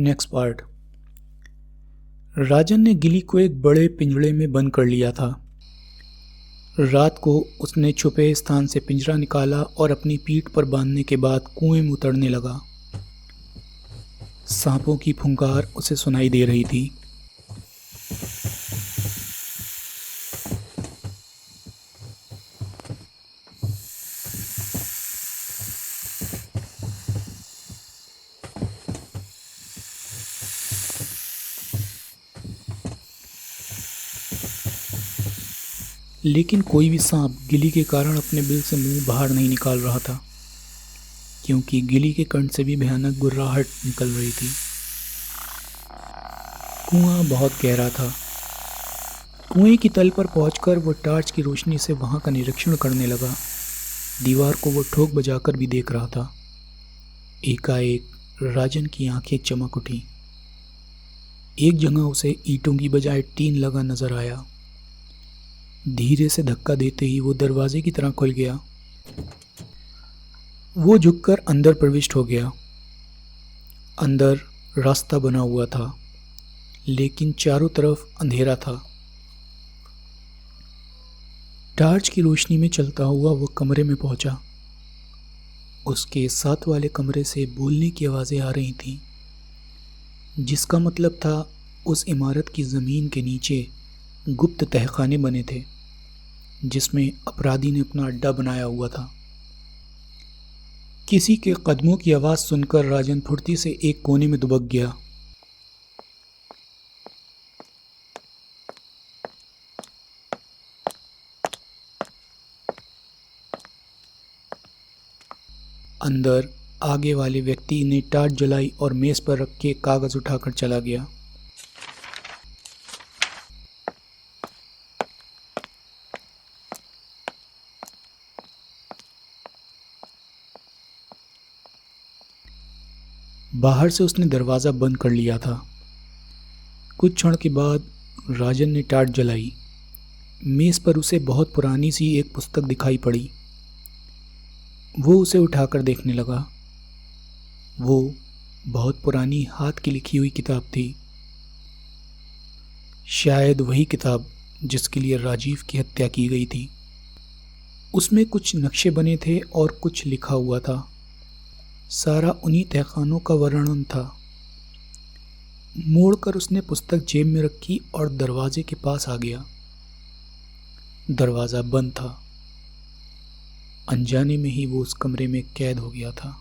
Next part. राजन ने गिली को एक बड़े पिंजड़े में बंद कर लिया था। रात को उसने छुपे स्थान से पिंजरा निकाला और अपनी पीठ पर बांधने के बाद कुएं में उतरने लगा। सांपों की फुंकार उसे सुनाई दे रही थी। लेकिन कोई भी सांप गिली के कारण अपने बिल से मुंह बाहर नहीं निकाल रहा था, क्योंकि गिली के कंठ से भी भयानक गुर्राहट निकल रही थी। कुआं बहुत गहरा था। कुएं की तल पर पहुंचकर वो टॉर्च की रोशनी से वहां का निरीक्षण करने लगा। दीवार को वो ठोक बजाकर भी देख रहा था। एकाएक राजन की आंखें चमक उठी। एक जगह उसे ईंटों की बजाय टीन लगा नजर आया। धीरे से धक्का देते ही वो दरवाजे की तरह खुल गया। वो झुककर अंदर प्रविष्ट हो गया। अंदर रास्ता बना हुआ था, लेकिन चारों तरफ अंधेरा था। टॉर्च की रोशनी में चलता हुआ वो कमरे में पहुंचा। उसके साथ वाले कमरे से बोलने की आवाज़ें आ रही थीं, जिसका मतलब था उस इमारत की ज़मीन के नीचे गुप्त तहखाने बने थे, जिसमें अपराधी ने अपना अड्डा बनाया हुआ था। किसी के कदमों की आवाज़ सुनकर राजन फुर्ती से एक कोने में दुबक गया। अंदर आगे वाले व्यक्ति ने टार्च जलाई और मेज़ पर रख के कागज़ उठाकर चला गया। बाहर से उसने दरवाज़ा बंद कर लिया था। कुछ क्षण के बाद राजन ने टार्च जलाई। मेज़ पर उसे बहुत पुरानी सी एक पुस्तक दिखाई पड़ी। वो उसे उठाकर देखने लगा। वो बहुत पुरानी हाथ की लिखी हुई किताब थी। शायद वही किताब जिसके लिए राजीव की हत्या की गई थी। उसमें कुछ नक्शे बने थे और कुछ लिखा हुआ था। सारा उन्हीं तहखानों का वर्णन था। मोड़कर उसने पुस्तक जेब में रखी और दरवाजे के पास आ गया। दरवाज़ा बंद था। अनजाने में ही वो उस कमरे में कैद हो गया था।